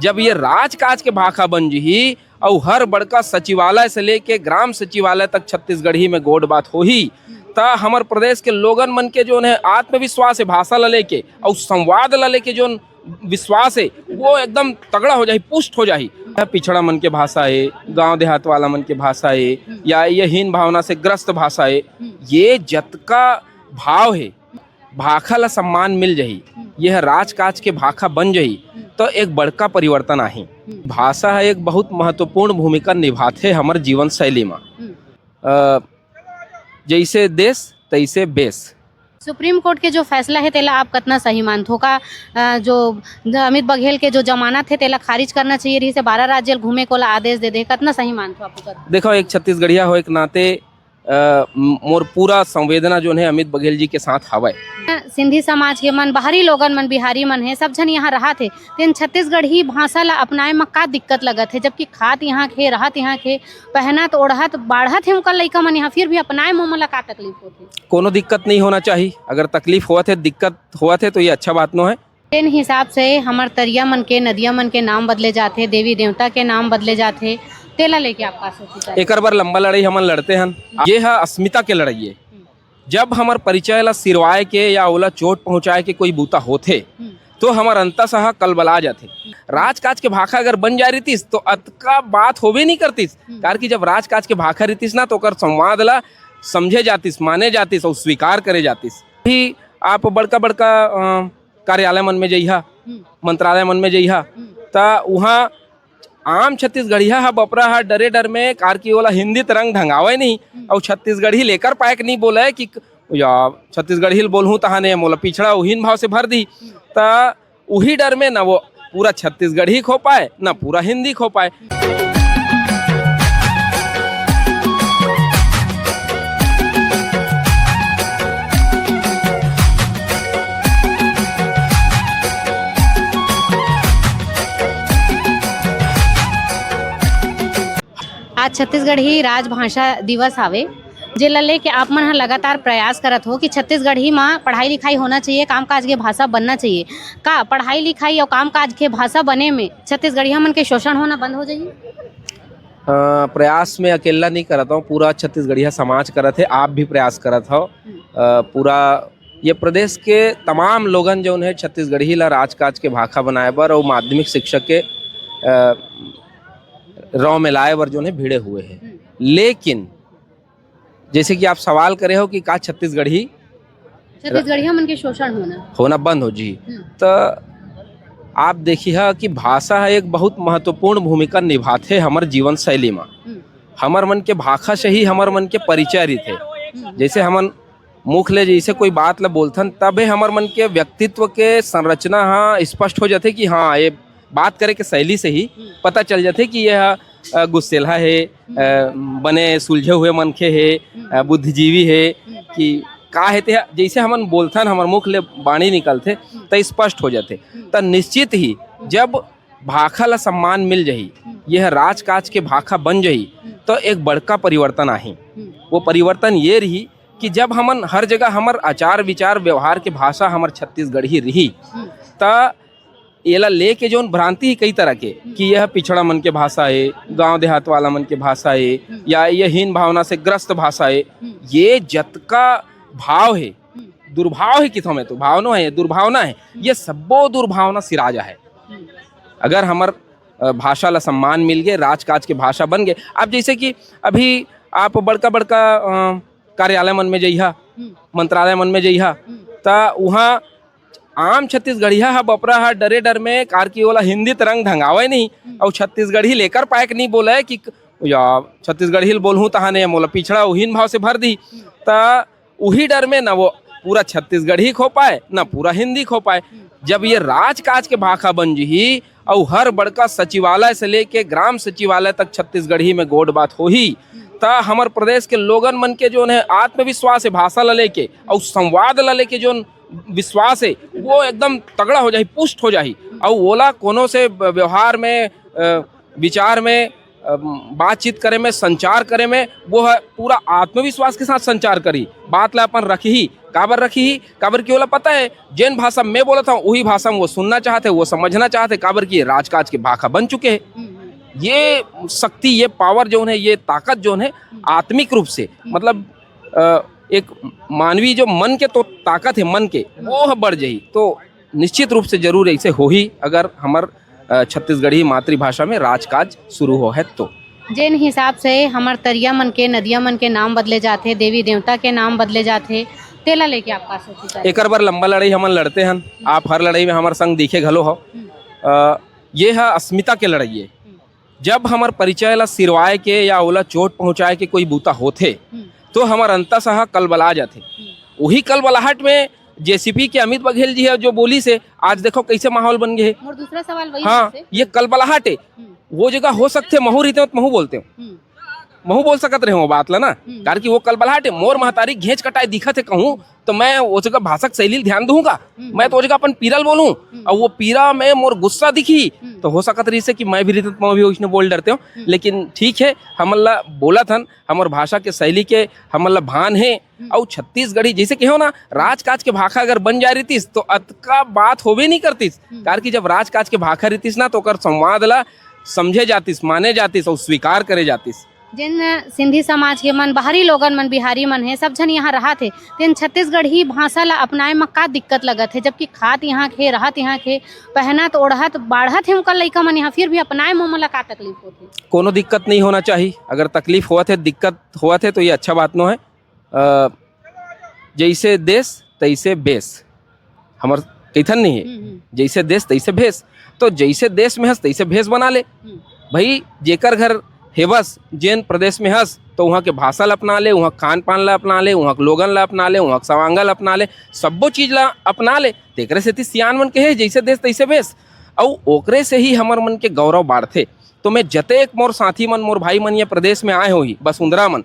जब ये राजकाज के भाखा बन जही और हर बड़का सचिवालय से लेके ग्राम सचिवालय तक छत्तीसगढ़ी में गोड बात हो ही ता हमर प्रदेश के लोगन मन के जो है आत्मविश्वास है भाषा ला लेके और संवाद ला लेके जो विश्वास है वो एकदम तगड़ा हो जाही, पुष्ट हो जाही। पिछड़ा मन के भाषा है, गांव देहात वाला मन के भाषा है, या ये हीन भावना से ग्रस्त भाषा है, ये जतका भाव है भाखा ला सम्मान मिल जही, यह राजकाज के भाखा बन जही तो एक बड़का परिवर्तन आही। भाषा है एक बहुत महत्वपूर्ण भूमिका निभाते हमर जीवन शैली में। जैसे देश तैसे बेस। सुप्रीम कोर्ट के जो फैसला है तेला आप कितना सही मानते हो का? जो अमित बघेल के जो जमानत है तेला खारिज करना चाहिए रही से 12 राज्य घूमे को ला आदेश दे दे, कितना सही मानते हो आप? देखो, एक छत्तीसगढ़िया हो एक नाते मोर पूरा संवेदना जो है अमित बघेल जी के साथ हवय। सिंधी समाज के मन, बाहरी लोगन मन, बिहारी मन है, सब जन यहाँ रहा थे तेन छत्तीसगढ़ी भाषा ला अपनाए में का दिक्कत लगत है? जबकि खात यहाँ के, रहत यहाँ के, पहनत ओढ़त बाढ़त है उनका लइका मन यहाँ, फिर भी अपनाए में ला का तकलीफ होती? कोनो दिक्कत नहीं होना चाहिए। अगर तकलीफ हुआ थे, दिक्कत हुआ थे तो ये अच्छा बात नो है। इन हिसाब से हमार तरिया मन के, नदिया मन के नाम बदले जाते, देवी देवता के नाम बदले जाते, तेला लेके आप का सोचते? एक बार लंबा लड़ाई हमन लड़ते हैं, ये है अस्मिता के लड़ाई है। जब हमार परिचय ला सिरवाए के या ओला चोट पहुंचाए के कोई बूता होते तो हमार अंतसह कलबला जाते। राजकाज के भाखा अगर बन जा रही तो अतका बात होबे नहीं करतीस, कारण कि जब राजकाज के भाखा रहीतिस ना तो कर संवाद ला समझे जातीस, माने जातीस और स्वीकार करे जातीस। भी आप बड़का बड़का कार्यालय मन में जइहा, मंत्रालय मन में जइहा ता वहाँ आम छत्तीसगढ़िया हा बपरा हा डरे डर में कार की वाला हिंदी तरंग ढंगावे नहीं और छत्तीसगढ़ी लेकर पाए नहीं बोले कि या छत्तीसगढ़ी बोलूँ तहा ने मोला पिछड़ा उहीन भाव से भर दी, ता उही डर में ना वो पूरा छत्तीसगढ़ी खो पाए ना पूरा हिंदी खो पाए। आज छत्तीसगढ़ी राजभाषा दिवस आवे, जेला लेके आप मन लगातार प्रयास करत हो कि छत्तीसगढ़ी में पढ़ाई लिखाई होना चाहिए, कामकाज के भाषा बनना चाहिए। का पढ़ाई लिखाई और कामकाज के भाषा बने में छत्तीसगढ़िया मन के शोषण होना बंद हो जाइए? प्रयास में अकेला नहीं करता हूँ, पूरा छत्तीसगढ़िया समाज करत है, आप भी प्रयास करत हो। पूरा ये प्रदेश के तमाम लोगन जो है छत्तीसगढ़ी ला राजकाज के भाखा बनाए बर और माध्यमिक शिक्षक के रौ में लाए बर जो है भिड़े हुए हैं। लेकिन जैसे कि आप सवाल करे हो कि का छत्तीसगढ़िया मन के शोषण होना बंद हो जी, तो आप देखिए कि भाषा है एक बहुत महत्वपूर्ण भूमिका निभाते हमर जीवन शैली में। हमर मन के भाषा से ही हमर मन के परिचय रही थे। जैसे हमन मुख ले जैसे कोई बात ला बोलथन तबे हमर मन के व्यक्तित्व के संरचना हाँ स्पष्ट हो जाते कि हाँ ये बात करे के शैली से ही पता चल जाते कि यह गुस्सेला है, बने सुलझे हुए मनखे है, बुद्धिजीवी है कि का है। जैसे हमन बोलथन हमर मुख ले बाणी निकलते तो स्पष्ट हो जाते। तो निश्चित ही जब भाखा ला सम्मान मिल जही, यह राजकाज के भाखा बन जही तो एक बड़का परिवर्तन आही। वो परिवर्तन ये रही कि जब हमन हर जगह हमर आचार विचार व्यवहार के भाषा हमर छत्तीसगढ़ी रही ता एला लेके जो भ्रांति ही कई तरह के कि यह पिछड़ा मन के भाषा है, गांव देहात वाला मन के भाषा है, या यह हीन भावना से ग्रस्त भाषा है, ये जतका भाव है दुर्भाव है किथों में तो भावना है, दुर्भावना है, ये सबो दुर्भावना सिराजा है। अगर हमर भाषा ला सम्मान मिल गए, राजकाज के भाषा बन गए। अब जैसे कि अभी आप बड़का बड़का कार्यालय मन में जइहा, मंत्रालय मन में जइहा ता वहाँ आम छत्तीसगढ़िया हा बपरा हा डरे डर में कार की वाला हिंदी तरंग ढंगावे नहीं और छत्तीसगढ़ी लेकर पाए नहीं बोले कि या छत्तीसगढ़ी बोलूँ तहा ने मोला पिछड़ा उहीन भाव से भर दी, ता उही डर में ना वो पूरा छत्तीसगढ़ी खो पाए ना पूरा हिंदी खो पाए। जब ये राजकाज के भाखा बन जही और हर बड़का सचिवालय से लेके ग्राम सचिवालय तक छत्तीसगढ़ी में गोड बात हो ही ता हमर प्रदेश के लोगन मन के जो है आत्मविश्वास है भाषा ला लेके और संवाद ला लेके जो विश्वास है वो एकदम तगड़ा हो जाही, पुष्ट हो जाही। और ओला कोनो से व्यवहार में, विचार में, बातचीत करे में, संचार करे में वो है पूरा आत्मविश्वास के साथ संचार करी, बात ला अपन रखी काबर रखी ही, काबर की ओला पता है जैन भाषा मैं बोला था वही भाषा में वो सुनना चाहते, वो समझना चाहते, काबर की राजकाज के भाखा बन चुके हैं। ये शक्ति, ये पावर जो है, ये ताकत जो है आत्मिक रूप से, मतलब एक मानवीय जो मन के तो ताकत है मन के, वो बढ़ जाही। तो निश्चित रूप से जरूर ऐसे हो ही अगर हमार छत्तीसगढ़ी मातृभाषा में राजकाज शुरू हो है तो। जिन हिसाब से हमार तरिया मन के, नदिया मन के नाम बदले जाते, देवी देवता के नाम बदले जाते, तेला लेके आप का सोची जाए? एक बार लंबा लड़ाई हमन लड़ते हन, आप हर लड़ाई में हमारे संग दिखे घलो हो। ये है अस्मिता के लड़ाई है। जब हमार परिचय ला सिरवाए के या ओला चोट पहुंचाए के कोई बूता होथे तो हमार अंतसह कलबला जाते। वही कलबलाहट में जेसीपी के अमित बघेल जी है जो बोली से आज देखो कैसे माहौल बन गए। और दूसरा सवाल वही हाँ, ये कलबलाहट है। वो जगह हो सकते महू रहते हो तो महू बोलते हो, महू बोल सकत रहे हो बात ला ना, कारण कि वो कलबलाहट है। मोर महतारी घेंच कटाई दिखत है कहूँ तो मैं वो जगह भाषक शैली ध्यान दूंगा, मैं तो वो जगह अपन पीरल बोलूं और वो पीरा में मोर गुस्सा दिखी तो हो सकत रही से कि मैं भी रितत मैं भी उसने बोल डरते हो। लेकिन ठीक है, हमला बोला थन हमार भाषा के शैली के हमला भान है। और छत्तीसगढ़ी जैसे कहो ना, राजकाज के भाखा अगर बन जा रही तो अतका बात होबे नहीं करतीस, कारण कि जब राजकाज के भाखा रहतीस ना तो ओकर संवाद ला समझे जातीस, माने जातीस और स्वीकार करे जातीस। जिन सिंधी समाज के मन, बाहरी लोगन मन, बिहारी मन है, सब जन यहाँ रहा थे, तेन छत्तीसगढ़ी भाषा ला अपनाए में का दिक्कत लगत है? जबकि खात यहाँ के, रहत यहाँ के, पहनत ओढ़त बाढ़त है उनका लइका मन यहाँ, फिर भी अपनाए में मला का तकलीफ होती? कोनो दिक्कत नहीं होना चाहिए। अगर तकलीफ हुआ थे, दिक्कत हुआ थे तो ये अच्छा बात नो है। जैसे देश तैसे बेस, हमार कैथन नहीं है, जैसे देश तैसे भेस। तो जैसे देश में हंस तैसे भेस बना ले भाई। जेकर घर हेबस जैन प्रदेश में हंस तो वहाँ के भाषा ला अपना ले, वहाँ खान पान ला अपना ले, वहाँ के लोगन ला अपना ले, वहाँ के सवांगा ला अपना ले, सबो चीज ला अपना ले। तेकरे से सियान मन के है जैसे देश तैसे बेस, और ओकरे से ही हमार मन के गौरव बाढ़ते। तो मैं जतेक मोर साथी मन, मोर भाई मन ये प्रदेश में आए हो ही वसुंधरा मन,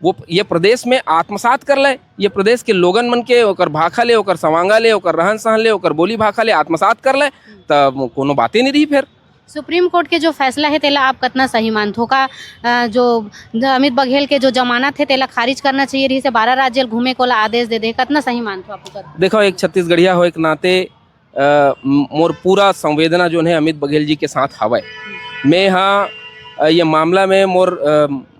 वो ये प्रदेश में आत्मसात कर ले, ये प्रदेश के लोगन मन के ओकर भाखा ले, ओकर सवांगा ले, ओकर रहन सहन ले, ओकर बोली भाखा ले आत्मसात कर ले, तब कोनो बातें नहीं रही। फिर सुप्रीम कोर्ट के जो फैसला है तेला आप कितना सही मानते का? जो अमित बघेल के जो जमानत है तेला खारिज करना चाहिए रही से 12 राज्य घूमे को ला आदेश दे दे, कितना सही मानते हो आप? देखो, एक छत्तीसगढ़िया हो एक नाते मोर पूरा संवेदना जो है अमित बघेल जी के साथ हवा। मैं हाँ ये मामला में मोर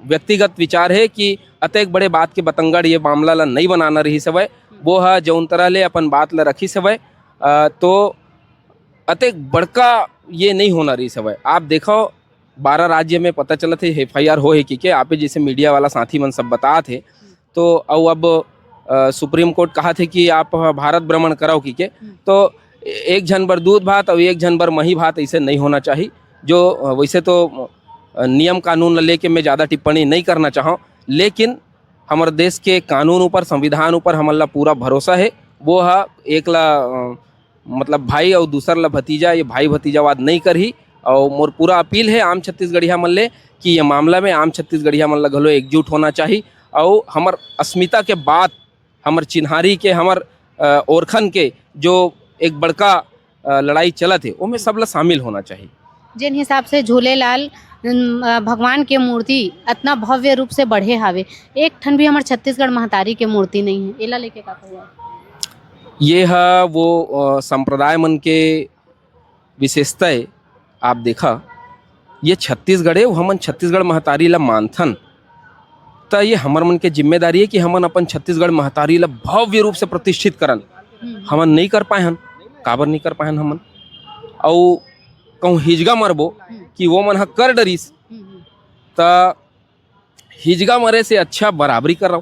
व्यक्तिगत विचार है कि अतेक बड़े बात के बतंगड़ ये मामला ला नहीं बनाना रही सवय, वो हा जौन तरह ले अपन बात ला रखी सवय, तो अतेक बड़का ये नहीं होना रही सवय। आप देखो 12 राज्य में पता चला थे FIR हो है कि आप जैसे मीडिया वाला साथी मन सब बता थे। तो अब सुप्रीम कोर्ट कहा थे कि आप भारत भ्रमण कराओ कि के, तो एक जन बर दूध भात और एक जन बर मही भात, ऐसे नहीं होना चाहिए। जो वैसे तो नियम कानून लेके मैं ज़्यादा टिप्पणी नहीं करना चाहूँ, लेकिन हमारे देश के कानून ऊपर, संविधान ऊपर हमारा पूरा भरोसा है। वो है एक ला मतलब भाई और दूसर ला भतीजा, ये भाई भतीजावाद नहीं करही। और मोर पूरा अपील है आम छत्तीसगढ़िया मन ले कि ये मामला में आम छत्तीसगढ़िया मन ला घलो एकजुट होना चाहिए, और हमार अस्मिता के बात, हमार चिन्हारी के, हमार ओरखन के जो एक बड़का लड़ाई चलत है उसमें सब ला शामिल होना चाहिए। जिन हिसाब से झूलेलाल भगवान के मूर्ति इतना भव्य रूप से बढ़े हावे, एक ठन भी हमारे छत्तीसगढ़ महतारी के मूर्ति नहीं है, एला लेके का हुआ? ये है वो संप्रदाय मन के विशेषता है। आप देखा ये छत्तीसगढ़ है, हमन छत्तीसगढ़ महतारी ला मानथन, तो ये हमर मन के जिम्मेदारी है कि हमन अपन छत्तीसगढ़ महतारी ला भव्य रूप से प्रतिष्ठित करन। हमन नहीं कर पाए हन, काबर नहीं कर पाए हन हमन, और कहूँ हिजगा मरबो कि वो मन कर डरीस, तो हिजगा मरे से अच्छा बराबरी कर रहा।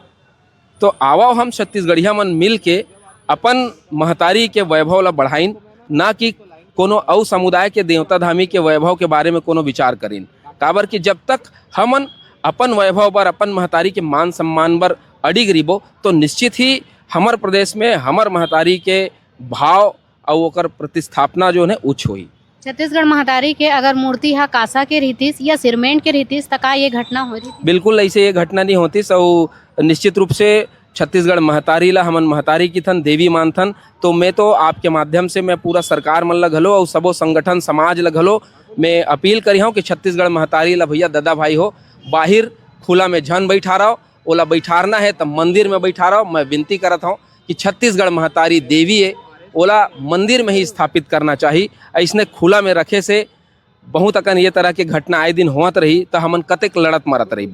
तो आओ हम छत्तीसगढ़िया मन मिल के अपन महतारी के वैभव ला बढ़ाइन, ना कि कोनो अउ समुदाय के देवता धामी के वैभव के बारे में कोनो विचार करें। काबर कि जब तक हमन अपन वैभव पर, अपन महतारी के मान सम्मान पर अडिग रिबो, तो निश्चित ही हमार प्रदेश में हमार महतारी के भाव और ओकर प्रतिस्थापना जो है उच्च हुई। छत्तीसगढ़ महतारी के अगर मूर्ति हा कासा के रहीतिस या सिरमेंट के रहीतिस तो का ये घटना हो रही? बिल्कुल ऐसे ये घटना नहीं होती। और निश्चित रूप से छत्तीसगढ़ महतारी ला हमन महतारी की थन, देवी मानथन। तो मैं तो आपके माध्यम से मैं पूरा सरकार मन ला घलो और सबो संगठन समाज ला घलो मैं अपील करी हूँ कि छत्तीसगढ़ महतारी ला भैया दादा भाई हो, बाहर खुला में झन बैठा रहो, ओला बैठारना है तो मंदिर में बैठा रहो। मैं विनती करत हूँ कि छत्तीसगढ़ महतारी देवी है ओला मंदिर में ही स्थापित करना चाहिए। ऐसने खुला में रखे से बहुत अकन ये तरह के घटना आए दिन होत रही तो हमन कतेक लड़त मरत रही।